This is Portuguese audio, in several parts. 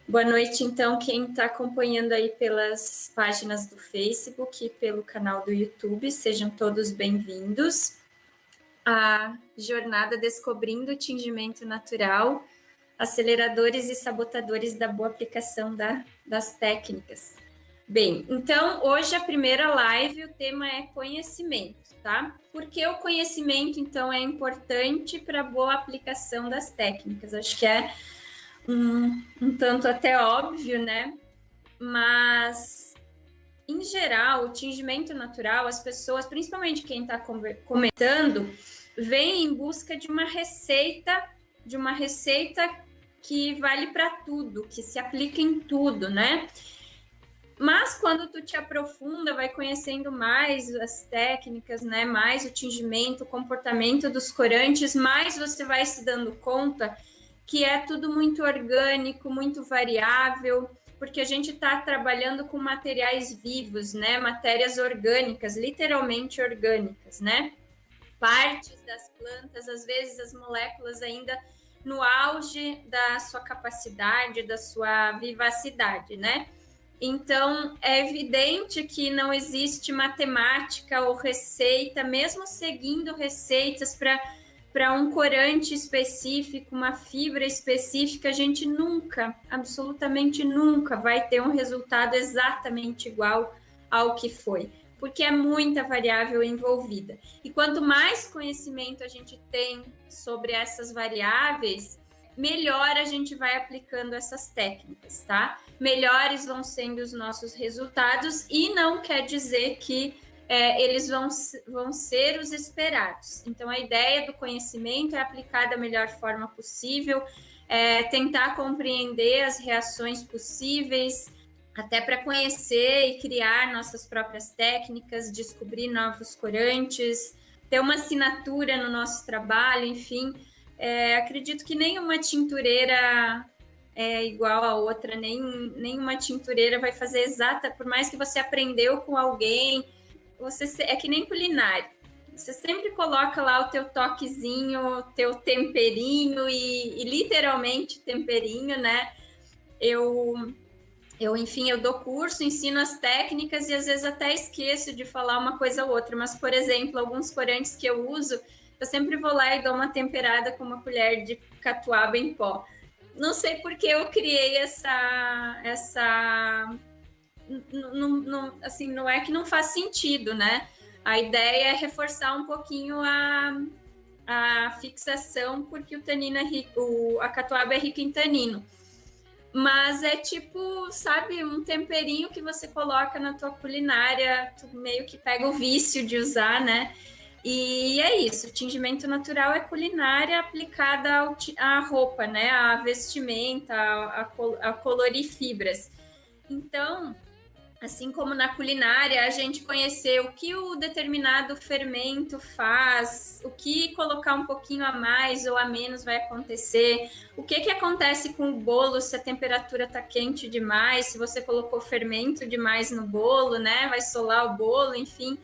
Boa noite, então, quem está acompanhando aí pelas páginas do Facebook e pelo canal do YouTube, sejam todos bem-vindos à jornada Descobrindo o Tingimento Natural, aceleradores e sabotadores da boa aplicação das técnicas. Bem, então, hoje a primeira live, o tema é conhecimento, tá? Por que o conhecimento, então, é importante para a boa aplicação das técnicas? Acho que é um tanto até óbvio, né? Mas, em geral, o tingimento natural, as pessoas, principalmente quem está comentando, vem em busca de uma receita que vale para tudo, que se aplica em tudo, né? Mas quando tu te aprofunda, vai conhecendo mais as técnicas, né? Mais o tingimento, o comportamento dos corantes, mais você vai se dando conta que é tudo muito orgânico, muito variável, porque a gente está trabalhando com materiais vivos, né? Matérias orgânicas, literalmente orgânicas, né? Partes das plantas, às vezes as moléculas ainda no auge da sua capacidade, da sua vivacidade, né? Então, é evidente que não existe matemática ou receita, mesmo seguindo receitas para um corante específico, uma fibra específica, a gente nunca, absolutamente nunca, vai ter um resultado exatamente igual ao que foi, porque é muita variável envolvida. E quanto mais conhecimento a gente tem sobre essas variáveis, melhor a gente vai aplicando essas técnicas, tá? Melhores vão sendo os nossos resultados e não quer dizer que eles vão ser os esperados. Então, a ideia do conhecimento é aplicar da melhor forma possível, tentar compreender as reações possíveis, até para conhecer e criar nossas próprias técnicas, descobrir novos corantes, ter uma assinatura no nosso trabalho, enfim. Acredito que nenhuma tintureira é igual a outra, nenhuma tintureira vai fazer exata, por mais que você aprendeu com alguém, é que nem culinária. Você sempre coloca lá o teu toquezinho, teu temperinho e literalmente temperinho, né? Enfim, eu dou curso, ensino as técnicas e às vezes até esqueço de falar uma coisa ou outra, mas, por exemplo, alguns corantes que eu uso, eu sempre vou lá e dou uma temperada com uma colher de catuaba em pó. Não sei por que eu criei assim, não é que não faz sentido, né? A ideia é reforçar um pouquinho a fixação, porque o tanino a catuaba é rica em tanino. Mas é tipo, sabe, um temperinho que você coloca na tua culinária, tu meio que pega o vício de usar, né? E é isso, o tingimento natural é culinária aplicada à roupa, né? À vestimenta, a colorir fibras. Então, assim como na culinária, a gente conhecer o que o determinado fermento faz, o que colocar um pouquinho a mais ou a menos vai acontecer, o que acontece com o bolo se a temperatura está quente demais, se você colocou fermento demais no bolo, né? Vai solar o bolo, enfim.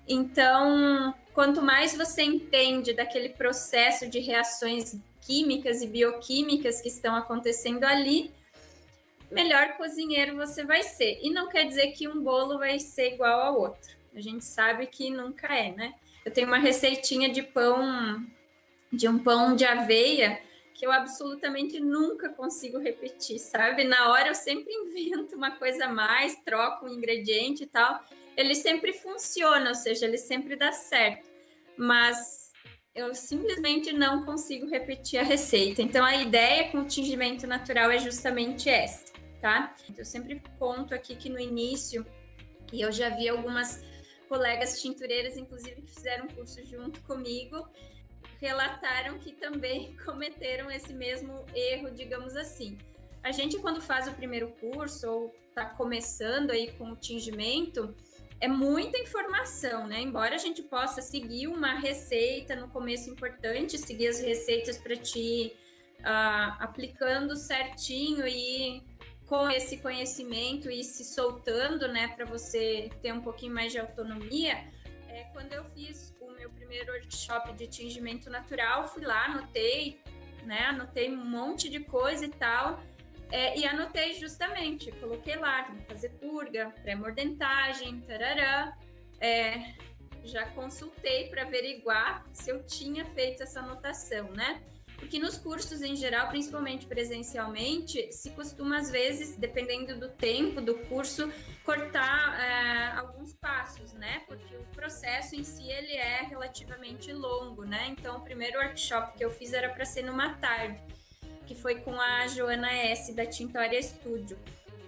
Então, quanto mais você entende daquele processo de reações químicas e bioquímicas que estão acontecendo ali, melhor cozinheiro você vai ser. E não quer dizer que um bolo vai ser igual ao outro. A gente sabe que nunca é, né? Eu tenho uma receitinha de um pão de aveia, que eu absolutamente nunca consigo repetir, sabe? Na hora eu sempre invento uma coisa a mais, troco um ingrediente e tal. Ele sempre funciona, ou seja, ele sempre dá certo. Mas eu simplesmente não consigo repetir a receita. Então, a ideia com o tingimento natural é justamente essa, tá? Eu sempre conto aqui que no início, e eu já vi algumas colegas tintureiras, inclusive, que fizeram curso junto comigo, relataram que também cometeram esse mesmo erro, digamos assim. A gente, quando faz o primeiro curso ou está começando aí com o tingimento, é muita informação, né? Embora a gente possa seguir uma receita no começo, importante seguir as receitas para ti aplicando certinho e com esse conhecimento e se soltando, né, para você ter um pouquinho mais de autonomia. Quando eu fiz o meu primeiro workshop de tingimento natural, fui lá, anotei um monte de coisa e tal. E anotei justamente, coloquei lá, fazer purga, pré-mordentagem, tarará. Já consultei para averiguar se eu tinha feito essa anotação, né? Porque nos cursos em geral, principalmente presencialmente, se costuma às vezes, dependendo do tempo do curso, cortar alguns passos, né? Porque o processo em si ele é relativamente longo, né? Então, o primeiro workshop que eu fiz era para ser numa tarde, que foi com a Joana S da Tintória Studio.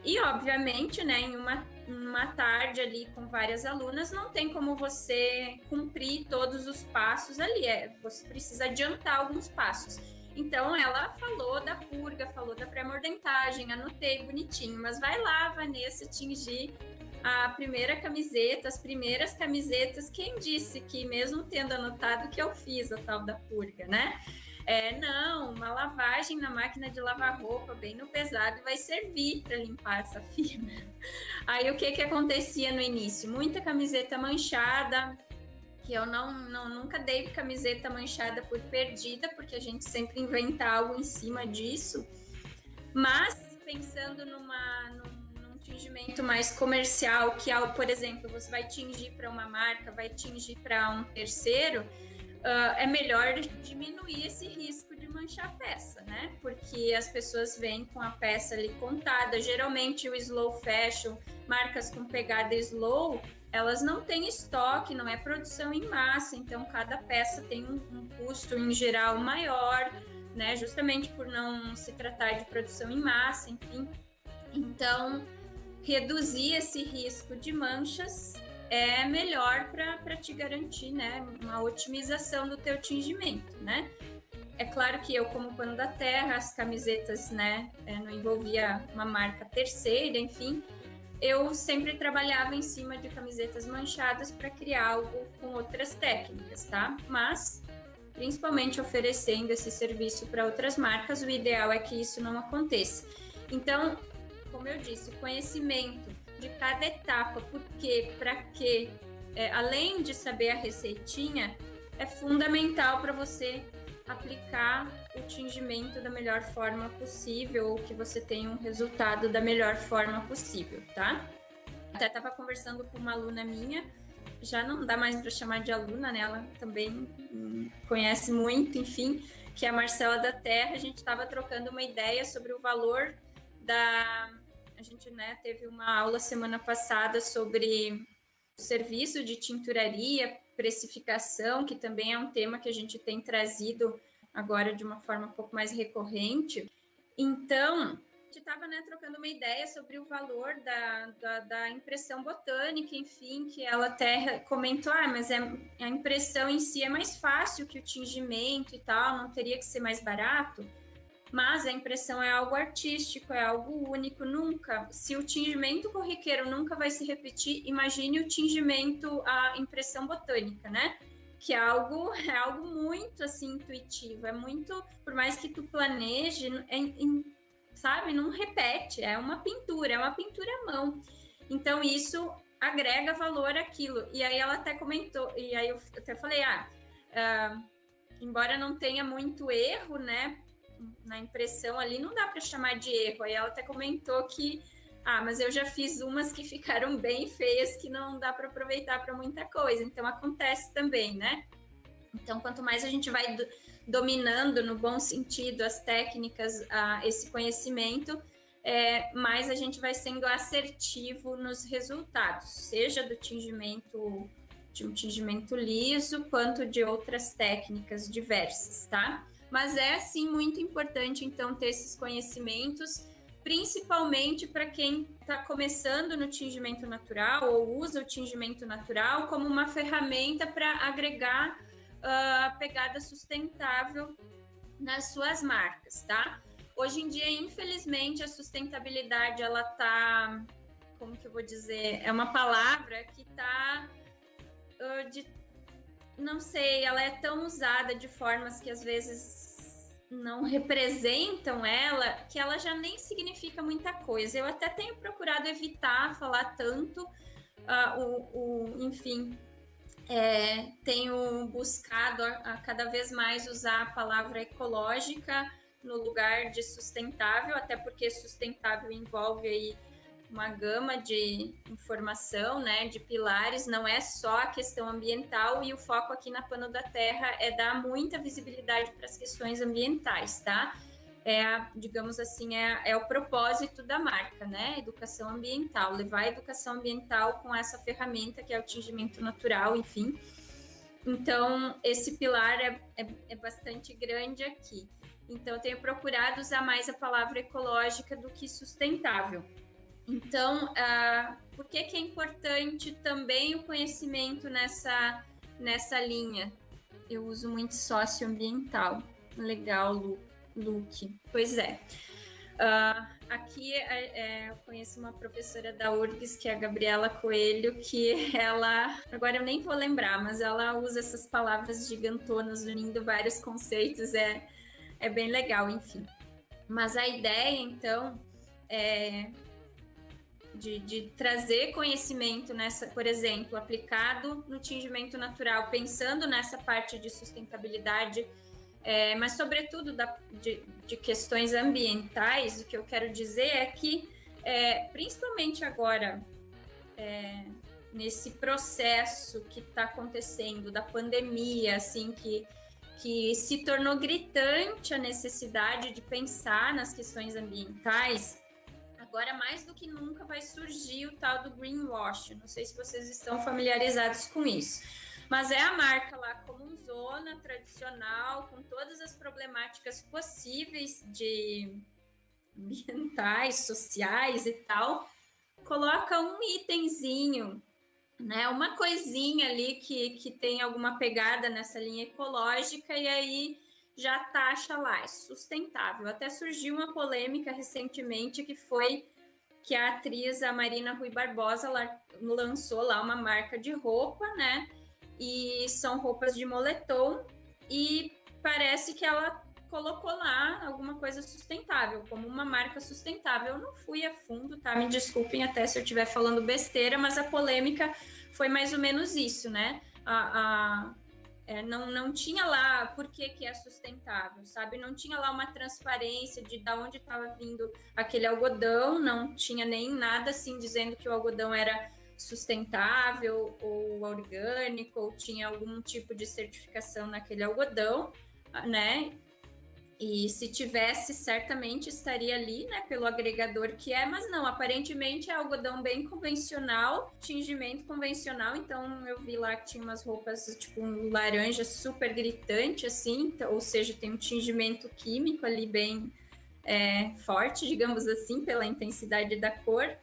E, obviamente, né, em uma tarde ali com várias alunas, não tem como você cumprir todos os passos ali, você precisa adiantar alguns passos. Então, ela falou da purga, falou da pré-mordentagem, anotei bonitinho, mas vai lá, Vanessa, tingir a primeira camiseta, as primeiras camisetas, quem disse que mesmo tendo anotado que eu fiz a tal da purga, né? Não, uma lavagem na máquina de lavar roupa, bem no pesado, vai servir para limpar essa fibra. Aí o que acontecia no início? Muita camiseta manchada, que eu nunca dei camiseta manchada por perdida, porque a gente sempre inventa algo em cima disso. Mas pensando num tingimento mais comercial, que por exemplo, você vai tingir para uma marca, vai tingir para um terceiro, é melhor diminuir esse risco de manchar a peça, né? Porque as pessoas vêm com a peça ali contada. Geralmente o slow fashion, marcas com pegada slow, elas não têm estoque, não é produção em massa, então cada peça tem um custo em geral maior, né? Justamente por não se tratar de produção em massa, enfim. Então, reduzir esse risco de manchas é melhor para te garantir, né, uma otimização do teu tingimento, né? É claro que eu, como pano da terra, as camisetas, né, não envolvia uma marca terceira, enfim, eu sempre trabalhava em cima de camisetas manchadas para criar algo com outras técnicas, tá? Mas, principalmente oferecendo esse serviço para outras marcas, o ideal é que isso não aconteça. Então, como eu disse, o conhecimento de cada etapa, por quê, para quê, além de saber a receitinha, é fundamental para você aplicar o tingimento da melhor forma possível, ou que você tenha um resultado da melhor forma possível, tá? Até estava conversando com uma aluna minha, já não dá mais para chamar de aluna, né? Ela também conhece muito, enfim, que é a Marcela da Terra. A gente estava trocando uma ideia sobre o valor a gente, né, teve uma aula semana passada sobre o serviço de tinturaria, precificação, que também é um tema que a gente tem trazido agora de uma forma um pouco mais recorrente. Então, a gente estava, né, trocando uma ideia sobre o valor da impressão botânica, enfim, que ela até comentou, mas a impressão em si é mais fácil que o tingimento e tal, não teria que ser mais barato. Mas a impressão é algo artístico, é algo único, nunca. Se o tingimento corriqueiro nunca vai se repetir, imagine o tingimento, a impressão botânica, né? Que é algo muito assim intuitivo, é muito, por mais que tu planeje, sabe, não repete, é uma pintura à mão. Então isso agrega valor àquilo. E aí ela até comentou, e aí eu até falei, embora não tenha muito erro, né? Na impressão ali, não dá para chamar de erro. Aí ela até comentou que, mas eu já fiz umas que ficaram bem feias, que não dá para aproveitar para muita coisa. Então acontece também, né? Então, quanto mais a gente vai dominando, no bom sentido, as técnicas, esse conhecimento, mais a gente vai sendo assertivo nos resultados, seja do tingimento, de um tingimento liso, quanto de outras técnicas diversas, tá? Mas é, sim, muito importante, então, ter esses conhecimentos, principalmente para quem está começando no tingimento natural ou usa o tingimento natural como uma ferramenta para agregar a pegada sustentável nas suas marcas, tá? Hoje em dia, infelizmente, a sustentabilidade, ela tá, como que eu vou dizer, é uma palavra que tá não sei, ela é tão usada de formas que às vezes não representam ela, que ela já nem significa muita coisa. Eu até tenho procurado evitar falar tanto, enfim, tenho buscado a cada vez mais usar a palavra ecológica no lugar de sustentável, até porque sustentável envolve aí uma gama de informação, né, de pilares, não é só a questão ambiental, e o foco aqui na Pano da Terra é dar muita visibilidade para as questões ambientais, tá? Digamos assim, é o propósito da marca, né? Educação ambiental, levar a educação ambiental com essa ferramenta que é o tingimento natural, enfim. Então, esse pilar é bastante grande aqui. Então, eu tenho procurado usar mais a palavra ecológica do que sustentável. Então, por que é importante também o conhecimento nessa linha? Eu uso muito socioambiental. Legal, Luke. Pois é. Aqui eu conheço uma professora da URGS, que é a Gabriela Coelho, que ela, agora eu nem vou lembrar, mas ela usa essas palavras gigantonas, unindo vários conceitos, é bem legal, enfim. Mas a ideia, então, é de trazer conhecimento nessa, por exemplo, aplicado no tingimento natural, pensando nessa parte de sustentabilidade, mas sobretudo de questões ambientais. O que eu quero dizer é que, principalmente agora, nesse processo que está acontecendo da pandemia, assim, que se tornou gritante a necessidade de pensar nas questões ambientais. Agora, mais do que nunca, vai surgir o tal do greenwash. Não sei se vocês estão familiarizados com isso. Mas é a marca lá como zona tradicional, com todas as problemáticas possíveis de ambientais, sociais e tal. Coloca um itemzinho, né? Uma coisinha ali que tem alguma pegada nessa linha ecológica, e aí já taxa lá, é sustentável. Até surgiu uma polêmica recentemente que foi que a atriz, a Marina Rui Barbosa, lançou lá uma marca de roupa, né? E são roupas de moletom, e parece que ela colocou lá alguma coisa sustentável, como uma marca sustentável. Eu não fui a fundo, tá? Me desculpem até se eu estiver falando besteira, mas a polêmica foi mais ou menos isso, né? Não tinha lá por que é sustentável, sabe? Não tinha lá uma transparência de onde estava vindo aquele algodão, não tinha nem nada assim dizendo que o algodão era sustentável ou orgânico, ou tinha algum tipo de certificação naquele algodão, né? E se tivesse, certamente estaria ali, né, pelo agregador que é, mas não, aparentemente é algodão bem convencional, tingimento convencional. Então eu vi lá que tinha umas roupas tipo um laranja super gritante, assim, ou seja, tem um tingimento químico ali bem forte, digamos assim, pela intensidade da cor,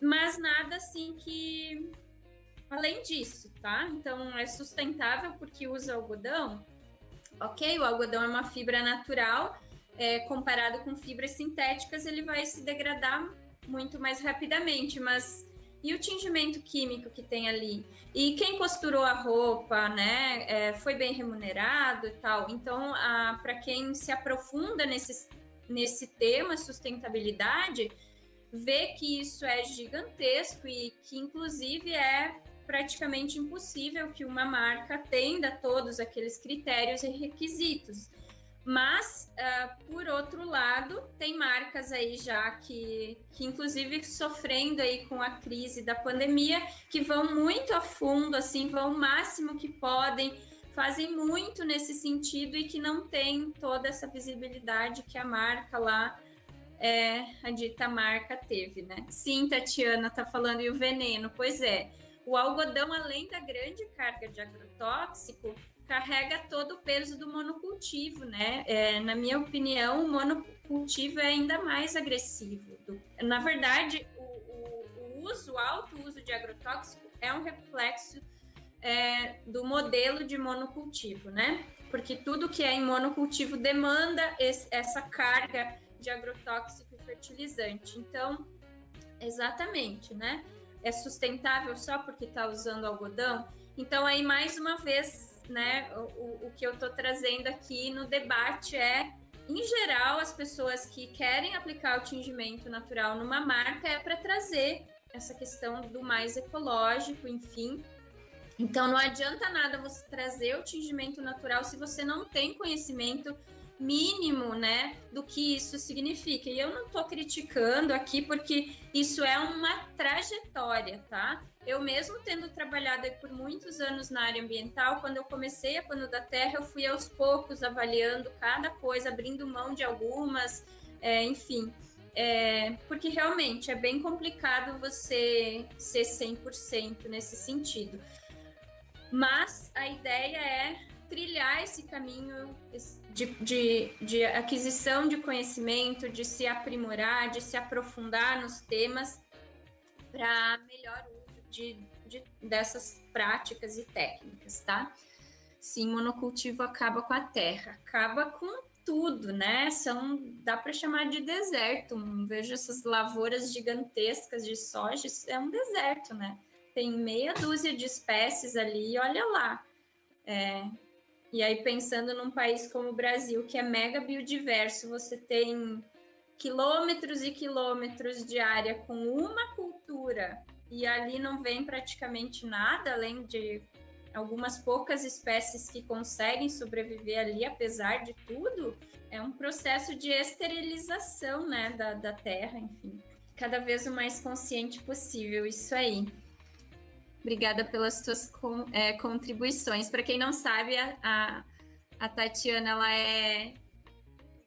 mas nada assim que além disso, tá? Então é sustentável porque usa algodão. Ok, o algodão é uma fibra natural, comparado com fibras sintéticas, ele vai se degradar muito mais rapidamente, mas e o tingimento químico que tem ali? E quem costurou a roupa, né, foi bem remunerado e tal? Então, para quem se aprofunda nesse tema sustentabilidade, vê que isso é gigantesco e que, inclusive, é praticamente impossível que uma marca atenda todos aqueles critérios e requisitos. Mas, por outro lado, tem marcas aí já que inclusive sofrendo aí com a crise da pandemia, que vão muito a fundo, assim, vão o máximo que podem, fazem muito nesse sentido e que não tem toda essa visibilidade que a marca lá, a dita marca teve, né? Sim, Tatiana tá falando, e o veneno? Pois é, o algodão, além da grande carga de agrotóxico, carrega todo o peso do monocultivo, né? Na minha opinião, o monocultivo é ainda mais agressivo. Na verdade, o alto uso de agrotóxico é um reflexo do modelo de monocultivo, né? Porque tudo que é em monocultivo demanda essa carga de agrotóxico e fertilizante. Então, exatamente, né? É sustentável só porque está usando algodão? Então, aí, mais uma vez, né, o que eu estou trazendo aqui no debate em geral, as pessoas que querem aplicar o tingimento natural numa marca para trazer essa questão do mais ecológico, enfim. Então, não adianta nada você trazer o tingimento natural se você não tem conhecimento mínimo, né, do que isso significa. E eu não estou criticando aqui, porque isso é uma trajetória, tá? Eu mesmo tendo trabalhado por muitos anos na área ambiental, quando eu comecei a Pano da Terra, eu fui aos poucos avaliando cada coisa, abrindo mão de algumas, enfim. Porque realmente é bem complicado você ser 100% nesse sentido. Mas a ideia é trilhar esse caminho de aquisição de conhecimento, de se aprimorar, de se aprofundar nos temas para melhor uso dessas práticas e técnicas, tá? Sim, monocultivo acaba com a terra, acaba com tudo, né? Dá para chamar de deserto. Vejo essas lavouras gigantescas de soja, é um deserto, né? Tem meia dúzia de espécies ali, olha lá. E aí, pensando num país como o Brasil, que é mega biodiverso, você tem quilômetros e quilômetros de área com uma cultura e ali não vem praticamente nada, além de algumas poucas espécies que conseguem sobreviver ali, apesar de tudo, é um processo de esterilização, né, da terra, enfim. Cada vez o mais consciente possível, isso aí. Obrigada pelas tuas contribuições. Para quem não sabe, a Tatiana, ela é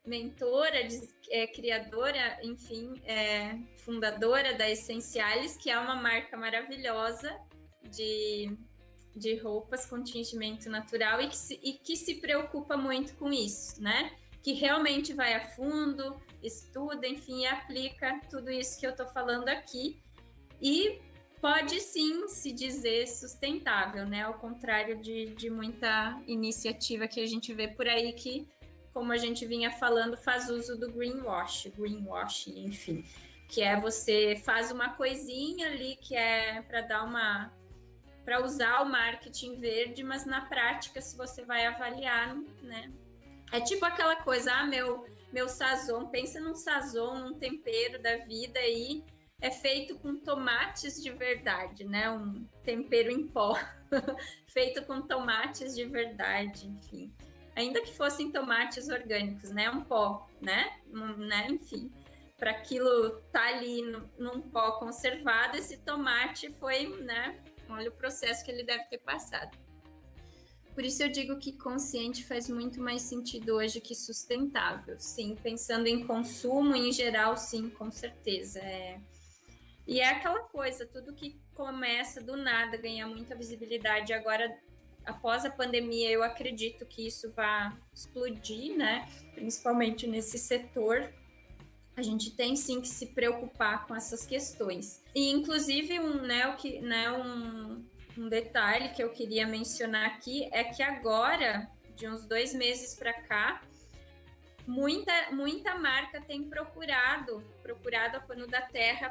mentora, criadora, enfim, fundadora da Essenciales, que é uma marca maravilhosa de roupas com tingimento natural e que se preocupa muito com isso, né? Que realmente vai a fundo, estuda, enfim, e aplica tudo isso que eu estou falando aqui. E pode sim se dizer sustentável, né? Ao contrário de muita iniciativa que a gente vê por aí que, como a gente vinha falando, faz uso do greenwashing, enfim, que é você faz uma coisinha ali que é para usar o marketing verde, mas na prática, se você vai avaliar, né? É tipo aquela coisa, meu sazon, pensa num sazon, num tempero da vida aí, é feito com tomates de verdade, né? Um tempero em pó, feito com tomates de verdade, enfim. Ainda que fossem tomates orgânicos, né? Um pó, né? Enfim, para aquilo estar ali num pó conservado, esse tomate foi, né? Olha o processo que ele deve ter passado. Por isso eu digo que consciente faz muito mais sentido hoje que sustentável. Sim, pensando em consumo em geral, sim, com certeza. E é aquela coisa, tudo que começa do nada ganhar muita visibilidade agora, após a pandemia, eu acredito que isso vai explodir, né? Principalmente nesse setor. A gente tem sim que se preocupar com essas questões. E inclusive um detalhe que eu queria mencionar aqui é que agora, de uns 2 meses para cá, muita marca tem procurado a Pano da Terra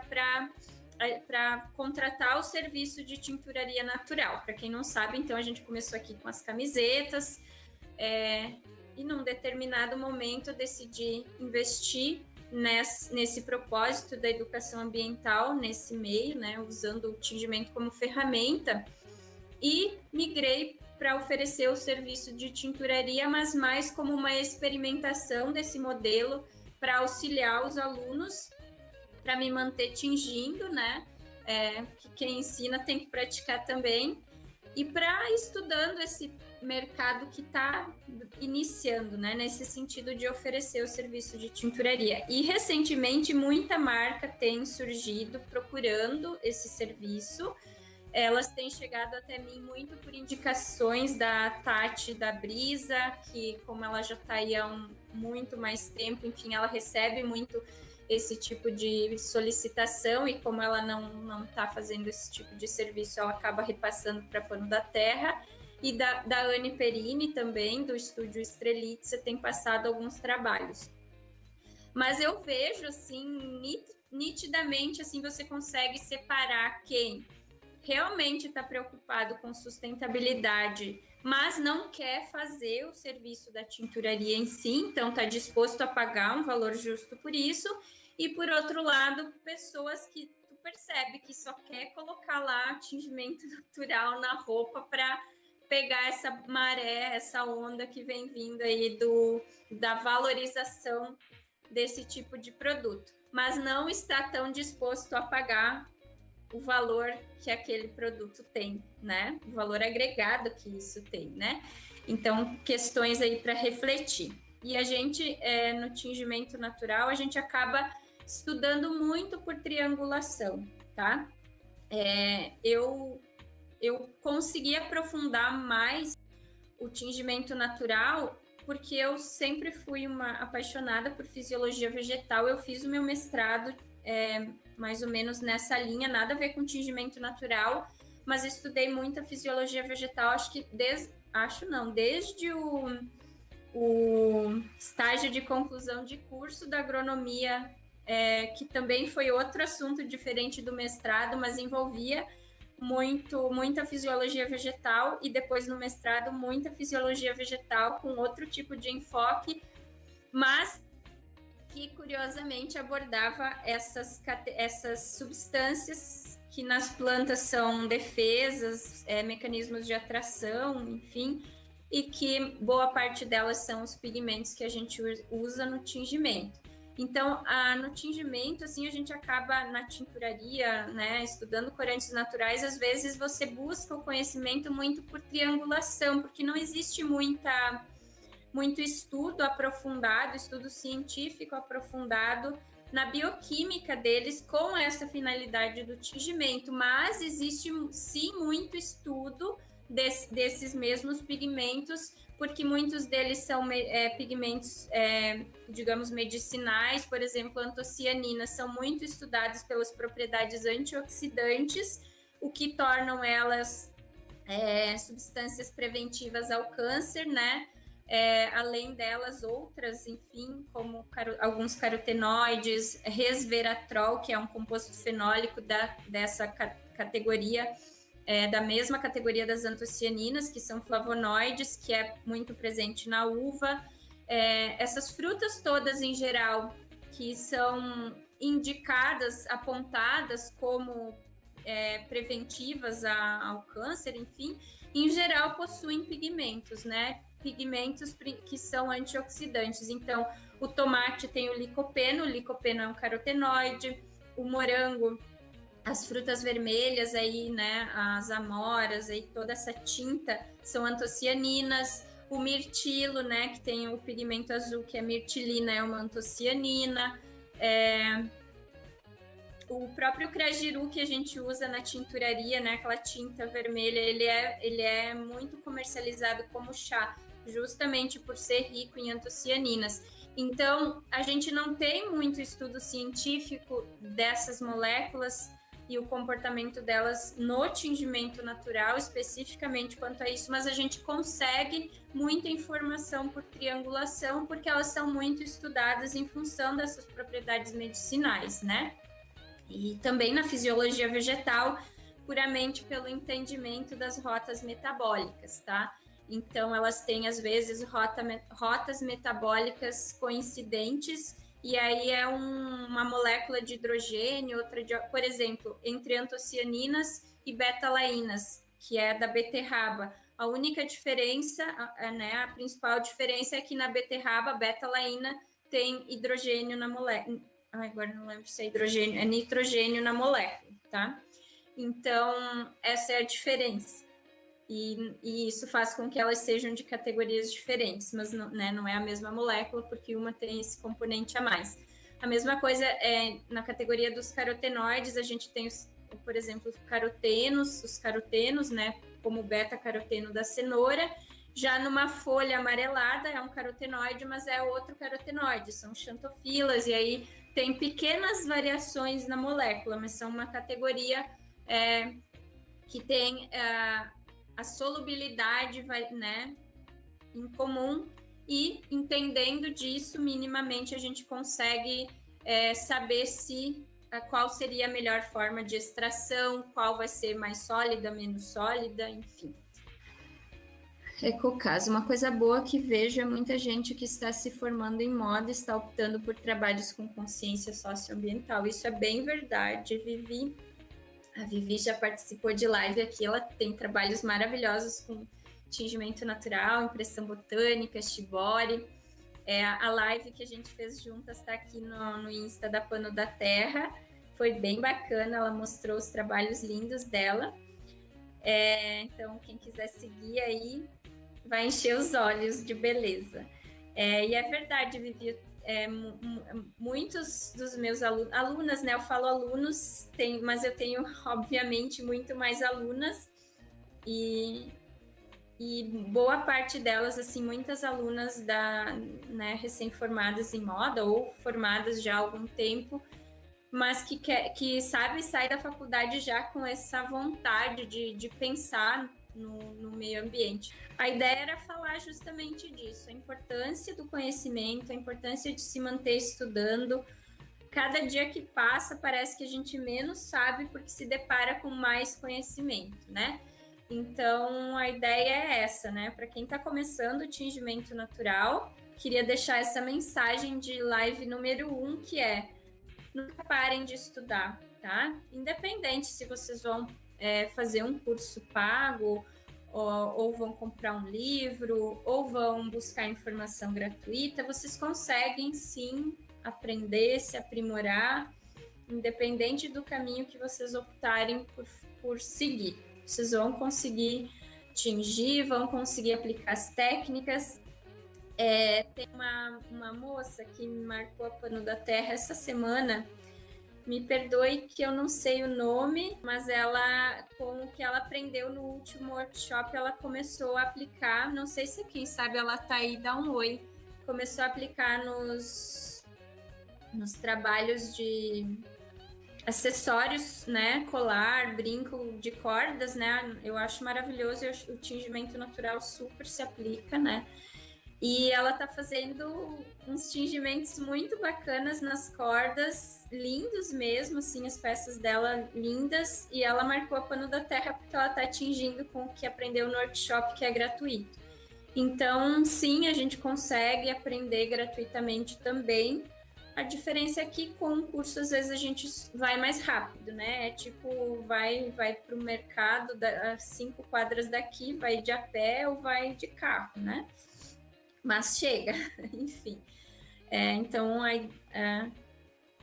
para contratar o serviço de tinturaria natural. Para quem não sabe, então a gente começou aqui com as camisetas, e num determinado momento eu decidi investir nesse propósito da educação ambiental, nesse meio, né, usando o tingimento como ferramenta, e migrei para oferecer o serviço de tinturaria, mas mais como uma experimentação desse modelo para auxiliar os alunos, para me manter tingindo, né? Que quem ensina tem que praticar também, e para estudando esse mercado que está iniciando, né, nesse sentido de oferecer o serviço de tinturaria. E recentemente muita marca tem surgido procurando esse serviço. Elas têm chegado até mim muito por indicações da Tati da Brisa, que como ela já está aí há muito mais tempo, enfim, ela recebe muito esse tipo de solicitação, e como ela não está fazendo esse tipo de serviço, ela acaba repassando para Pano da Terra. E da Anne Perini também, do estúdio Estrelitza, tem passado alguns trabalhos. Mas eu vejo, assim, nitidamente, assim, você consegue separar quem realmente está preocupado com sustentabilidade, mas não quer fazer o serviço da tinturaria em si, então está disposto a pagar um valor justo por isso. E por outro lado, pessoas que tu percebe que só quer colocar lá tingimento natural na roupa para pegar essa maré, essa onda que vem vindo aí da valorização desse tipo de produto, mas não está tão disposto a pagar o valor que aquele produto tem, né? O valor agregado que isso tem, né? Então, questões aí para refletir. E a gente, no tingimento natural, a gente acaba estudando muito por triangulação, tá? Eu consegui aprofundar mais o tingimento natural porque eu sempre fui uma apaixonada por fisiologia vegetal. Eu fiz o meu mestrado mais ou menos nessa linha, nada a ver com tingimento natural, mas estudei muito a fisiologia vegetal, desde o estágio de conclusão de curso da agronomia, que também foi outro assunto diferente do mestrado, mas envolvia muita fisiologia vegetal, e depois no mestrado muita fisiologia vegetal com outro tipo de enfoque, mas que curiosamente abordava essas substâncias que nas plantas são defesas, mecanismos de atração, enfim, e que boa parte delas são os pigmentos que a gente usa no tingimento. Então, no tingimento, assim, a gente acaba na tinturaria, né, estudando corantes naturais, às vezes você busca o conhecimento muito por triangulação, porque não existe muito estudo aprofundado, estudo científico aprofundado na bioquímica deles com essa finalidade do tingimento, mas existe sim muito estudo desses mesmos pigmentos, porque muitos deles são pigmentos, digamos, medicinais. Por exemplo, antocianinas são muito estudadas pelas propriedades antioxidantes, o que tornam elas substâncias preventivas ao câncer, né? Além delas, outras, enfim, como alguns carotenoides, resveratrol, que é um composto fenólico dessa categoria, da mesma categoria das antocianinas, que são flavonoides, que é muito presente na uva. Essas frutas todas, em geral, que são indicadas, apontadas como preventivas ao câncer, enfim, em geral possuem pigmentos, né? Pigmentos que são antioxidantes. Então, o tomate tem o licopeno é um carotenoide, o morango, as frutas vermelhas aí, né, as amoras, aí toda essa tinta são antocianinas. O mirtilo, né, que tem o pigmento azul, que é mirtilina, é uma antocianina. O próprio crajiru que a gente usa na tinturaria, né, aquela tinta vermelha, ele é muito comercializado como chá, justamente por ser rico em antocianinas. Então, a gente não tem muito estudo científico dessas moléculas e o comportamento delas no tingimento natural, especificamente quanto a isso, mas a gente consegue muita informação por triangulação, porque elas são muito estudadas em função dessas propriedades medicinais, né? E também na fisiologia vegetal, puramente pelo entendimento das rotas metabólicas, tá? Então, elas têm, às vezes, rotas metabólicas coincidentes, e aí uma molécula de hidrogênio, por exemplo, entre antocianinas e beta-lainas, que é da beterraba. A única diferença, né, a principal diferença é que na beterraba, a beta-laína tem hidrogênio na molécula. Agora não lembro se é hidrogênio, é nitrogênio na molécula, tá? Então, essa é a diferença. E isso faz com que elas sejam de categorias diferentes, mas não, né, não é a mesma molécula, porque uma tem esse componente a mais. A mesma coisa na categoria dos carotenoides, a gente tem, por exemplo, os carotenos, né, como o beta-caroteno da cenoura. Já numa folha amarelada é um carotenoide, mas é outro carotenoide, são xantofilas, e aí tem pequenas variações na molécula, mas são uma categoria que tem a solubilidade, né, em comum, e entendendo disso, minimamente a gente consegue saber qual seria a melhor forma de extração, qual vai ser mais sólida, menos sólida, enfim. Ecocaso, uma coisa boa que vejo é muita gente que está se formando em moda está optando por trabalhos com consciência socioambiental. Isso é bem verdade, Vivi. A Vivi já participou de live aqui, ela tem trabalhos maravilhosos com tingimento natural, impressão botânica, shibori. A live que a gente fez juntas está aqui no Insta da Pano da Terra. Foi bem bacana, ela mostrou os trabalhos lindos dela. Então, quem quiser seguir aí, vai encher os olhos de beleza. E é verdade, Vivi, muitos dos meus alunas, né? Eu falo alunos, mas eu tenho, obviamente, muito mais alunas e boa parte delas, assim, muitas alunas né, recém-formadas em moda ou formadas já há algum tempo, mas que sabe, sai da faculdade já com essa vontade de pensar no meio ambiente. A ideia era falar justamente disso, a importância do conhecimento, a importância de se manter estudando. Cada dia que passa, parece que a gente menos sabe porque se depara com mais conhecimento, né? Então, a ideia é essa, né? Para quem está começando o tingimento natural, queria deixar essa mensagem de live número 1, que é: nunca parem de estudar, tá? Independente se vocês vão fazer um curso pago, ou vão comprar um livro, ou vão buscar informação gratuita, vocês conseguem sim aprender, se aprimorar, independente do caminho que vocês optarem por seguir. Vocês vão conseguir tingir, vão conseguir aplicar as técnicas. Tem uma moça que me marcou a Pano da Terra essa semana, me perdoe que eu não sei o nome, mas ela, com o que ela aprendeu no último workshop, ela começou a aplicar, não sei se quem sabe ela tá aí, dá um oi, começou a aplicar nos trabalhos de acessórios, né, colar, brinco de cordas, né, eu acho maravilhoso, o tingimento natural super se aplica, né, e ela tá fazendo uns tingimentos muito bacanas nas cordas, lindos mesmo, assim, as peças dela lindas, e ela marcou a Pano da Terra porque ela tá tingindo com o que aprendeu no workshop, que é gratuito. Então, sim, a gente consegue aprender gratuitamente também. A diferença é que com o curso, às vezes, a gente vai mais rápido, né? É tipo, vai para o mercado, a 5 quadras daqui, vai de a pé ou vai de carro, né? Mas chega, enfim. Então,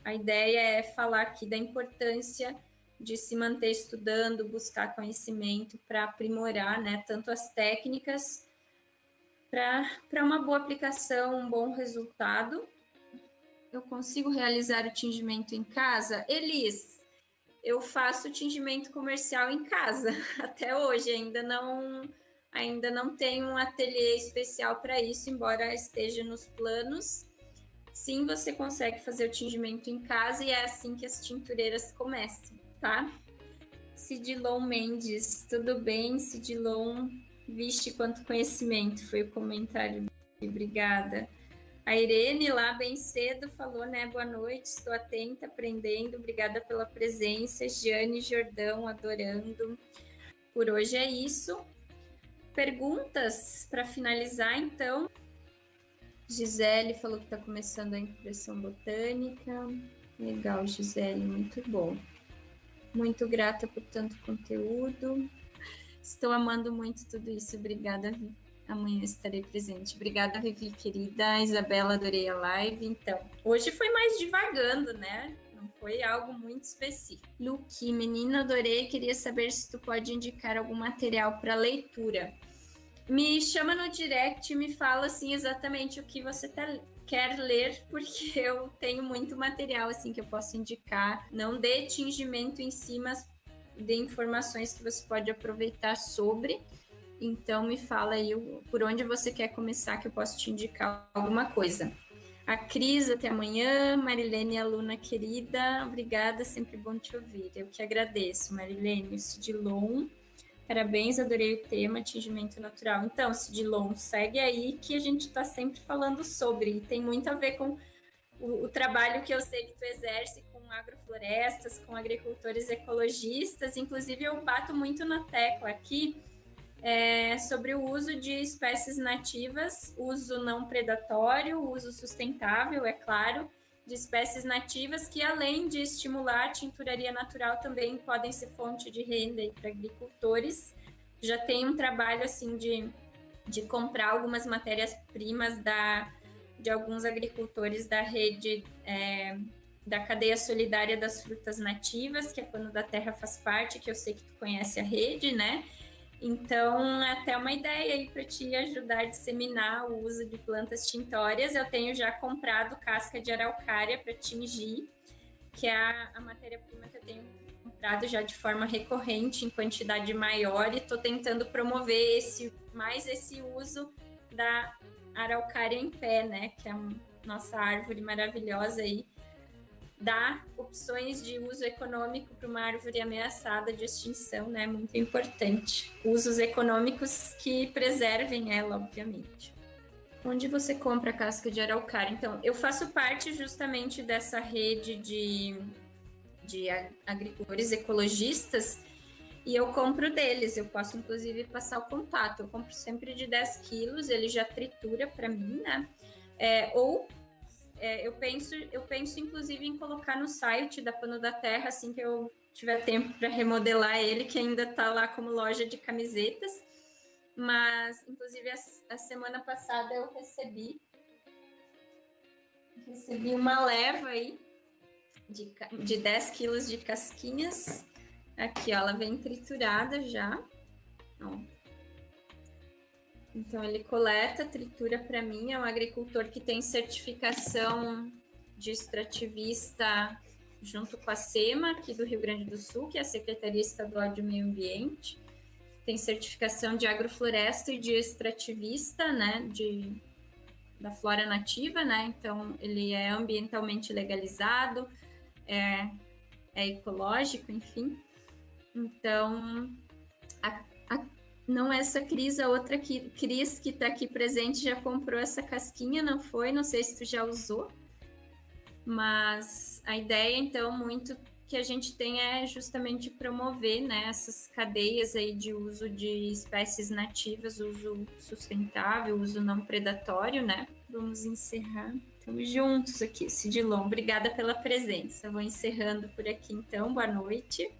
a ideia é falar aqui da importância de se manter estudando, buscar conhecimento para aprimorar, né, tanto as técnicas para uma boa aplicação, um bom resultado. Eu consigo realizar o tingimento em casa? Elis, eu faço tingimento comercial em casa até hoje, ainda não tenho um ateliê especial para isso, embora esteja nos planos. Sim, você consegue fazer o tingimento em casa e é assim que as tintureiras começam, tá? Cidilon Mendes, tudo bem, Cidilon? Vixe, quanto conhecimento, foi o comentário. Obrigada. A Irene, lá bem cedo, falou, né? Boa noite, estou atenta, aprendendo. Obrigada pela presença. Jane Jordão, adorando. Por hoje é isso. Perguntas para finalizar, então. Gisele falou que está começando a impressão botânica. Legal, Gisele, muito bom. Muito grata por tanto conteúdo. Estou amando muito tudo isso. Obrigada, amanhã estarei presente. Obrigada, Vivi, querida. Isabela, adorei a live. Então, hoje foi mais divagando, né? Não foi algo muito específico. Luque, menina, adorei. Queria saber se tu pode indicar algum material para leitura. Me chama no direct e me fala, assim, exatamente o que você quer ler, porque eu tenho muito material, assim, que eu posso indicar. Não de tingimento em si, mas de informações que você pode aproveitar sobre. Então, me fala aí por onde você quer começar, que eu posso te indicar alguma coisa. A Cris, até amanhã. Marilene, aluna querida, obrigada, sempre bom te ouvir. Eu que agradeço, Marilene. Cidilon, parabéns, adorei o tema, tingimento natural. Então, Cidilon, segue aí que a gente está sempre falando sobre, e tem muito a ver com o trabalho que eu sei que tu exerce com agroflorestas, com agricultores ecologistas. Inclusive, eu bato muito na tecla aqui sobre o uso de espécies nativas, uso não predatório, uso sustentável, é claro, de espécies nativas que, além de estimular a tinturaria natural, também podem ser fonte de renda para agricultores. Já tem um trabalho assim de de comprar algumas matérias-primas de alguns agricultores da rede da cadeia solidária das frutas nativas, que a Pano da Terra faz parte, que eu sei que tu conhece a rede, né? Então, é até uma ideia aí para te ajudar a disseminar o uso de plantas tintórias. Eu tenho já comprado casca de araucária para tingir, que é a matéria-prima que eu tenho comprado já de forma recorrente, em quantidade maior, e estou tentando promover mais esse uso da araucária em pé, né? Que é a nossa árvore maravilhosa aí, dá opções de uso econômico para uma árvore ameaçada de extinção, né? Muito importante. Usos econômicos que preservem ela, obviamente. Onde você compra a casca de araucária? Então, eu faço parte justamente dessa rede de agricultores ecologistas e eu compro deles. Eu posso, inclusive, passar o contato. Eu compro sempre de 10 quilos, ele já tritura para mim, né? Eu penso, inclusive, em colocar no site da Pano da Terra, assim que eu tiver tempo para remodelar ele, que ainda está lá como loja de camisetas. Mas, inclusive, a semana passada eu recebi uma leva aí de 10 quilos de casquinhas. Aqui, ó, ela vem triturada já. Ó. Então, ele coleta, tritura para mim. É um agricultor que tem certificação de extrativista junto com a SEMA, aqui do Rio Grande do Sul, que é a Secretaria Estadual de Meio Ambiente. Tem certificação de agrofloresta e de extrativista, né, da flora nativa, né? Então, ele é ambientalmente legalizado, é ecológico, enfim. Então, não essa Cris, a outra Cris que está aqui presente já comprou essa casquinha, não foi? Não sei se tu já usou, mas a ideia, então, muito que a gente tem é justamente promover, né, essas cadeias aí de uso de espécies nativas, uso sustentável, uso não predatório, né? Vamos encerrar. Estamos juntos aqui, Cidilon. Obrigada pela presença. Vou encerrando por aqui, então. Boa noite.